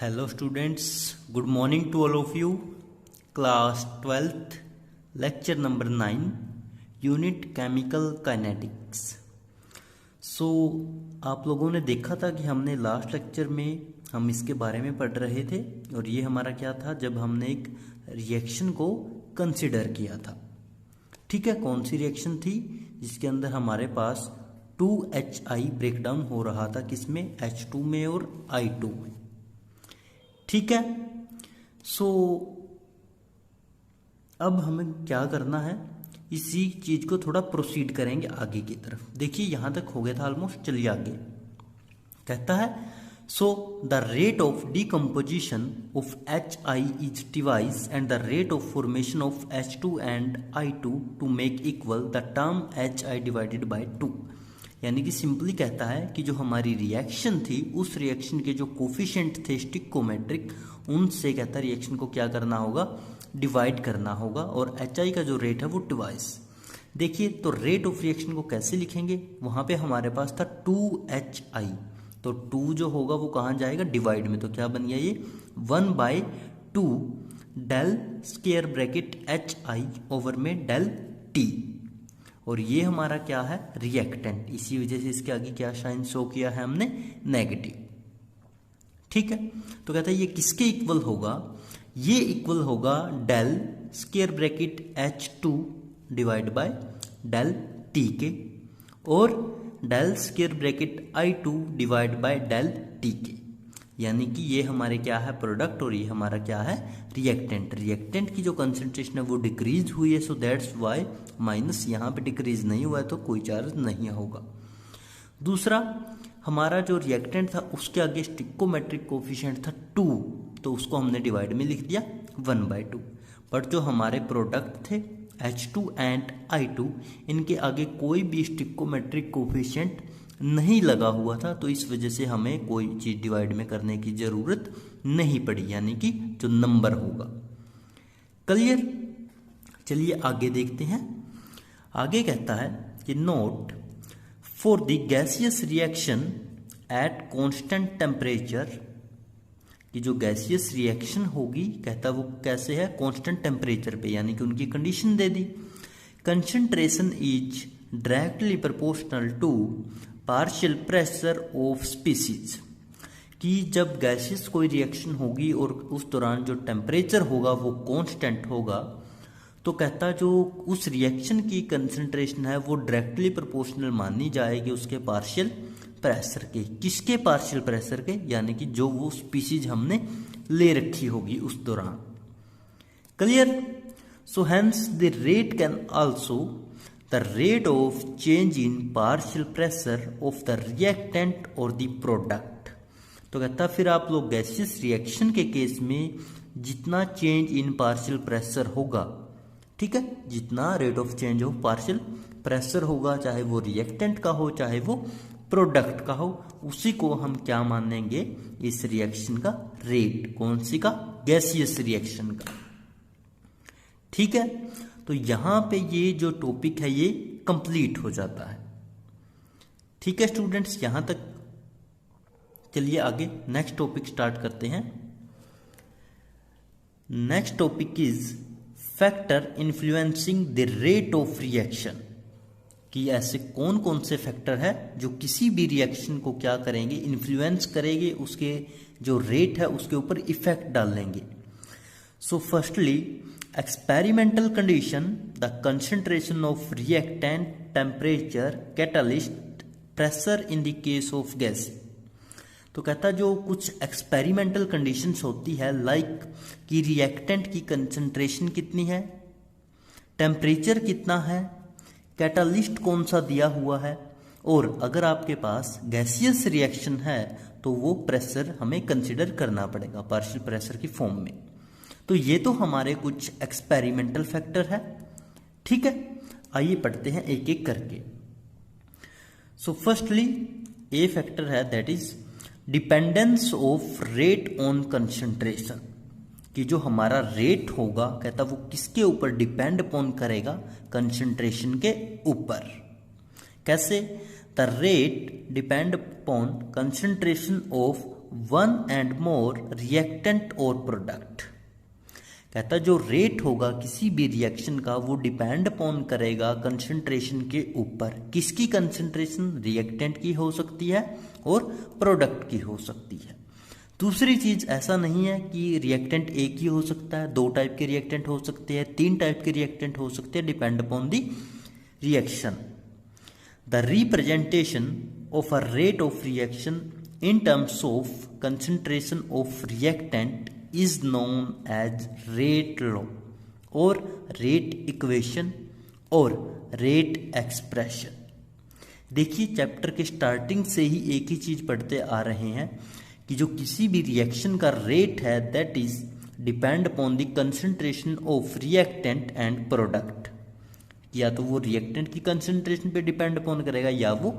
Hello students, good morning to all of you. Class 12th, lecture number 9, Unit Chemical Kinetics. So आप लोगों ने देखा था कि हमने लास्ट लेक्चर में हम इसके बारे में पढ़ रहे थे और ये हमारा क्या था जब हमने एक रिएक्शन को कंसिडर किया था। ठीक है, कौन सी रिएक्शन थी जिसके अंदर हमारे पास 2HI ब्रेकडाउन हो रहा था, किसमें, H2 में और I2 में। ठीक है, सो अब हमें क्या करना है, इसी चीज को थोड़ा प्रोसीड करेंगे आगे की तरफ। देखिए यहां तक हो गया था ऑलमोस्ट, चलिए आगे। कहता है so the rate of decomposition of HI is twice and the rate of formation of H2 and I2 to make equal the term HI divided by 2। यानी कि सिंपली कहता है कि जो हमारी रिएक्शन थी उस रिएक्शन के जो कोफिशिएंट थे स्टिकोमेट्रिक, उनसे कहता है रिएक्शन को क्या करना होगा, डिवाइड करना होगा, और HI का जो रेट है वो डिवाइस। देखिए तो रेट ऑफ रिएक्शन को कैसे लिखेंगे, वहां पे हमारे पास था 2HI, तो 2 जो होगा वो कहाँ जाएगा, डिवाइड में, तो क्या बन गया ये 1/2 del square bracket HI over में डेल T, और ये हमारा क्या है, रिएक्टेंट। इसी वजह से इसके आगे क्या साइन शो किया है हमने, नेगेटिव। ठीक है, तो कहता है ये किसके इक्वल होगा, ये इक्वल होगा del square bracket H2 divide by del T के, और del square bracket I2 divide by del T के। यानी कि ये हमारे क्या है, प्रोडक्ट, और ये हमारा क्या है, रिएक्टेंट। रिएक्टेंट की जो कंसंट्रेशन है वो डिक्रीज हुई है, सो दैट्स वाई माइनस, यहाँ पे डिक्रीज नहीं हुआ है तो कोई चार्ज नहीं होगा। दूसरा, हमारा जो रिएक्टेंट था उसके आगे स्टिकोमेट्रिक कोफिशिएंट था 2, तो उसको हमने डिवाइड में लिख दिया 1/2। बट जो हमारे प्रोडक्ट थे H2 एंड I2, इनके आगे कोई भी स्टिकोमेट्रिक कोफिशिएंट नहीं लगा हुआ था, तो इस वजह से हमें कोई चीज डिवाइड में करने की जरूरत नहीं पड़ी, यानी कि जो नंबर होगा। क्लियर, चलिए आगे देखते हैं। आगे कहता है कि note for the gaseous reaction at constant temperature, कि जो गैसियस रिएक्शन होगी कहता वो कैसे है, कांस्टेंट टेम्परेचर पे, यानी कि उनकी कंडीशन दे दी। Concentration is directly proportional to partial pressure of species, कि जब गैसियस कोई रिएक्शन होगी और उस दौरान जो टेम्परेचर होगा वो कांस्टेंट होगा, तो कहता जो उस रिएक्शन की कंसंट्रेशन है वो डायरेक्टली प्रोपोर्शनल मानी जाएगी उसके पार्शियल प्रेशर के। किसके पार्शियल प्रेशर के, यानी कि जो वो स्पीसीज हमने ले रखी होगी उस दौरान। Clear, so hence the rate can also the rate of change in partial pressure of the reactant or the product। तो कहता फिर आप लोग गैसियस रिएक्शन के केस में जितना चेंज इन पार्शियल प्रेशर होगा, ठीक है, जितना rate of change of partial pressure होगा, चाहे वो रिएक्टेंट का हो चाहे वो प्रोडक्ट का हो, उसी को हम क्या मानेंगे, इस रिएक्शन का रेट। कौन सी का, गैसियस रिएक्शन का। ठीक है, तो यहां पे ये जो टॉपिक है ये कंप्लीट हो जाता है। ठीक है स्टूडेंट्स, यहां तक। चलिए आगे नेक्स्ट टॉपिक स्टार्ट करते हैं। Next topic is factor influencing the rate of reaction, कि ऐसे कौन कौन से फैक्टर है जो किसी भी रिएक्शन को क्या करेंगे, इन्फ्लुएंस करेंगे, उसके जो रेट है उसके ऊपर इफेक्ट डालेंगे। So firstly experimental condition, the concentration of reactant, temperature, catalyst, pressure in the case of gas। तो कहता जो कुछ एक्सपेरिमेंटल कंडीशंस होती है, लाइक कि रिएक्टेंट की कंसंट्रेशन कितनी है, टेम्परेचर कितना है, कैटालिस्ट कौन सा दिया हुआ है, और अगर आपके पास गैसियस रिएक्शन है तो वो प्रेशर हमें कंसिडर करना पड़ेगा पार्शियल प्रेशर की फॉर्म में। तो ये तो हमारे कुछ एक्सपेरिमेंटल फैक्टर है। ठीक है, आइए पढ़ते हैं एक एक करके। सो फर्स्टली ए फैक्टर है that is dependence of rate on concentration, कि जो हमारा रेट होगा कहता वो किसके ऊपर डिपेंड अपॉन करेगा, कंसंट्रेशन के ऊपर। कैसे, the rate depend upon concentration of one and more reactant और प्रोडक्ट। कहता जो रेट होगा किसी भी रिएक्शन का वो डिपेंड अपॉन करेगा कंसंट्रेशन के ऊपर। किसकी कंसंट्रेशन? रिएक्टेंट की हो सकती है और प्रोडक्ट की हो सकती है। दूसरी चीज, ऐसा नहीं है कि रिएक्टेंट एक ही हो सकता है, दो टाइप के रिएक्टेंट हो सकते हैं, तीन टाइप के रिएक्टेंट हो सकते हैं, depend upon the reaction. The representation of a rate of reaction in terms of concentration of reactant is known as rate law और rate equation और rate expression। देखिए चैप्टर के स्टार्टिंग से ही एक ही चीज पढ़ते आ रहे हैं कि जो किसी भी रिएक्शन का रेट है that is depend upon the concentration of reactant and product. या तो वो रिएक्टेंट की कंसंट्रेशन पे डिपेंड अपॉन करेगा या वो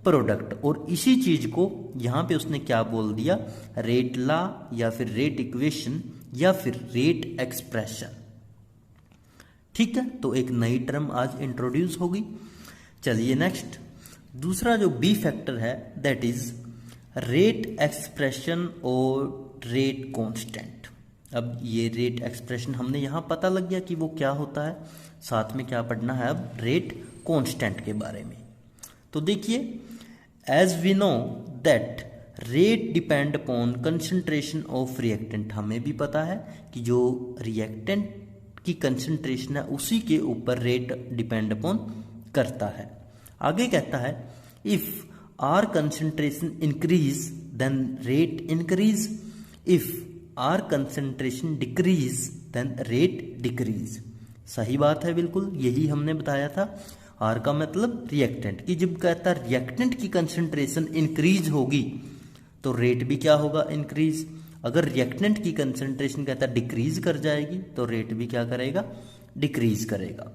प्रोडक्ट। और इसी चीज को यहां पे उसने क्या बोल दिया? रेट लॉ या फिर रेट इक्वेशन या फिर रेट एक्सप्रेशन। ठीक है, तो एक नई टर्म आज इंट्रोड्यूस होगी। चलिए नेक्स्ट, दूसरा जो बी फैक्टर है दैट इज रेट एक्सप्रेशन और रेट कांस्टेंट। अब ये रेट एक्सप्रेशन हमने यहां पता लग गया कि वो क्या होता है, साथ में क्या पढ़ना है अब? रेट कांस्टेंट के बारे में। तो देखिए, as we know that rate depend upon concentration of reactant. हमें भी पता है कि जो रिएक्टेंट की कंसंट्रेशन है उसी के ऊपर रेट डिपेंड अपॉन करता है। आगे कहता है if our concentration increase then rate increase, if our concentration decrease then rate decrease. सही बात है, बिल्कुल यही हमने बताया था। आर का मतलब रिएक्टेंट की, जब कहता है रिएक्टेंट की कंसंट्रेशन इंक्रीज होगी तो रेट भी क्या होगा? इंक्रीज। अगर रिएक्टेंट की कंसंट्रेशन कहता है डिक्रीज कर जाएगी तो रेट भी क्या करेगा? डिक्रीज करेगा।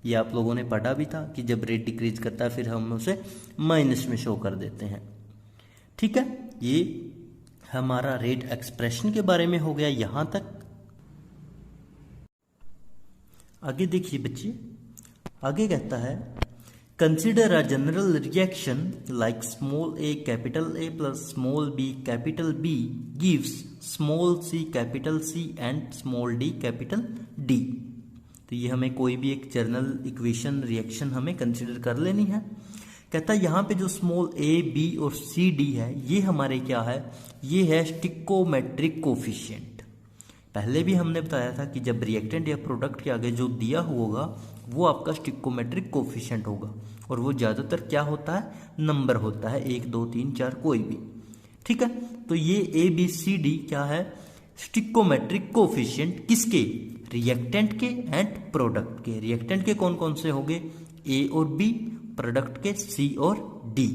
ये आप लोगों ने पढ़ा भी था कि जब रेट डिक्रीज करता है फिर हम उसे माइनस में शो कर देते हैं। ठीक है, ये हमारा रेट एक्सप्रेशन के बारे में हो गया यहां तक। आगे देखिए बच्चे, आगे कहता है consider a general reaction like small A capital A plus small B capital B gives small C capital C and small D capital D. तो ये हमें कोई भी एक जनरल इक्वेशन रिएक्शन हमें कंसिडर कर लेनी है। कहता है यहाँ पे जो स्मॉल ए बी और सी डी है ये हमारे क्या है? ये है स्टिकोमेट्रिक कोफिशिएंट। पहले भी हमने बताया था कि जब रिएक्टेंट या प्रोडक्ट के आगे जो दिया होगा वो आपका स्टिकोमेट्रिक कोफिशिएंट होगा और वो ज़्यादातर क्या होता है? नंबर होता है, 1 2 3 4 कोई भी। ठीक है, तो ये ए बी सी डी क्या है? स्टिकोमेट्रिक कोफिशिएंट। किसके? रिएक्टेंट के एंड प्रोडक्ट के। रिएक्टेंट के कौन कौन से होंगे? ए और बी, प्रोडक्ट के सी और डी।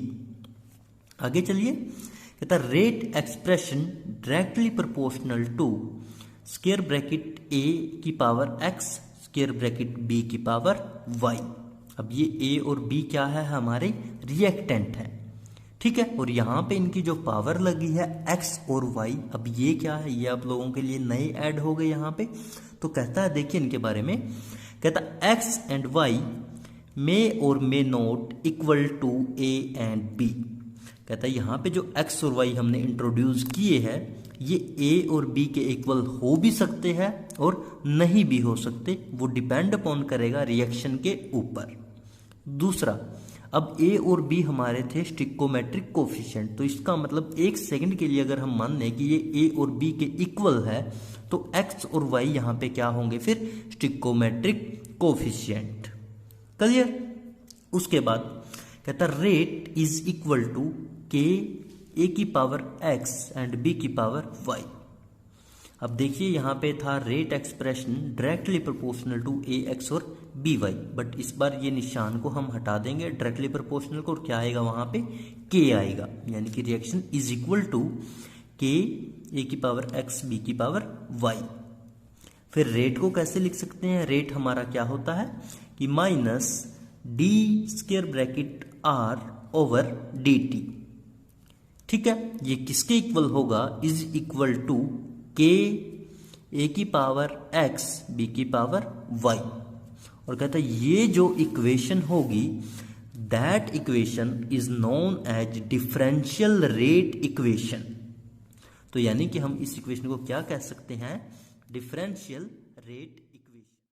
आगे चलिए, कहता rate expression directly proportional to square bracket a की power x square bracket b की पावर वाई। अब ये ए और बी क्या है? हमारे रिएक्टेंट है। ठीक है, और यहाँ पे इनकी जो पावर लगी है एक्स और वाई, अब ये क्या है? ये आप लोगों के लिए नए ऐड हो गए यहाँ पे। तो कहता है देखिए इनके बारे में, कहता एक्स एंड वाई मे और may not equal to A and B. कहता है यहाँ पे जो एक्स और वाई हमने इंट्रोड्यूस किए हैं ये ए और बी के इक्वल हो भी सकते हैं और नहीं भी हो सकते, वो डिपेंड अपॉन करेगा रिएक्शन के ऊपर। दूसरा, अब ए और बी हमारे थे स्टिकोमेट्रिक कोफिशिएंट, तो इसका मतलब एक सेकंड के लिए अगर हम मान लें कि ये ए और बी के इक्वल है तो एक्स और वाई यहाँ पे क्या होंगे? फिर स्टिकोमेट्रिक कोफिशिएंट। क्लियर? उसके बाद कहता रेट इज इक्वल टू के ए की पावर एक्स एंड बी की पावर वाई। अब देखिए यहाँ पे था rate expression directly proportional to A X और बी वाई, बट इस बार ये निशान को हम हटा देंगे डायरेक्टली प्रोपोर्शनल को, और क्या आएगा वहां पे? के आएगा, यानी कि रिएक्शन इज इक्वल टू के ए की पावर एक्स बी की पावर वाई। फिर रेट को कैसे लिख सकते हैं? रेट हमारा क्या होता है कि minus D square bracket R over D T. ठीक है, ये किसके इक्वल होगा? इज इक्वल टू के ए की पावर एक्स बी की पावर वाई। और कहता है ये जो इक्वेशन होगी that equation is known as differential rate equation. तो यानी कि हम इस इक्वेशन को क्या कह सकते हैं, डिफरेंशियल रेट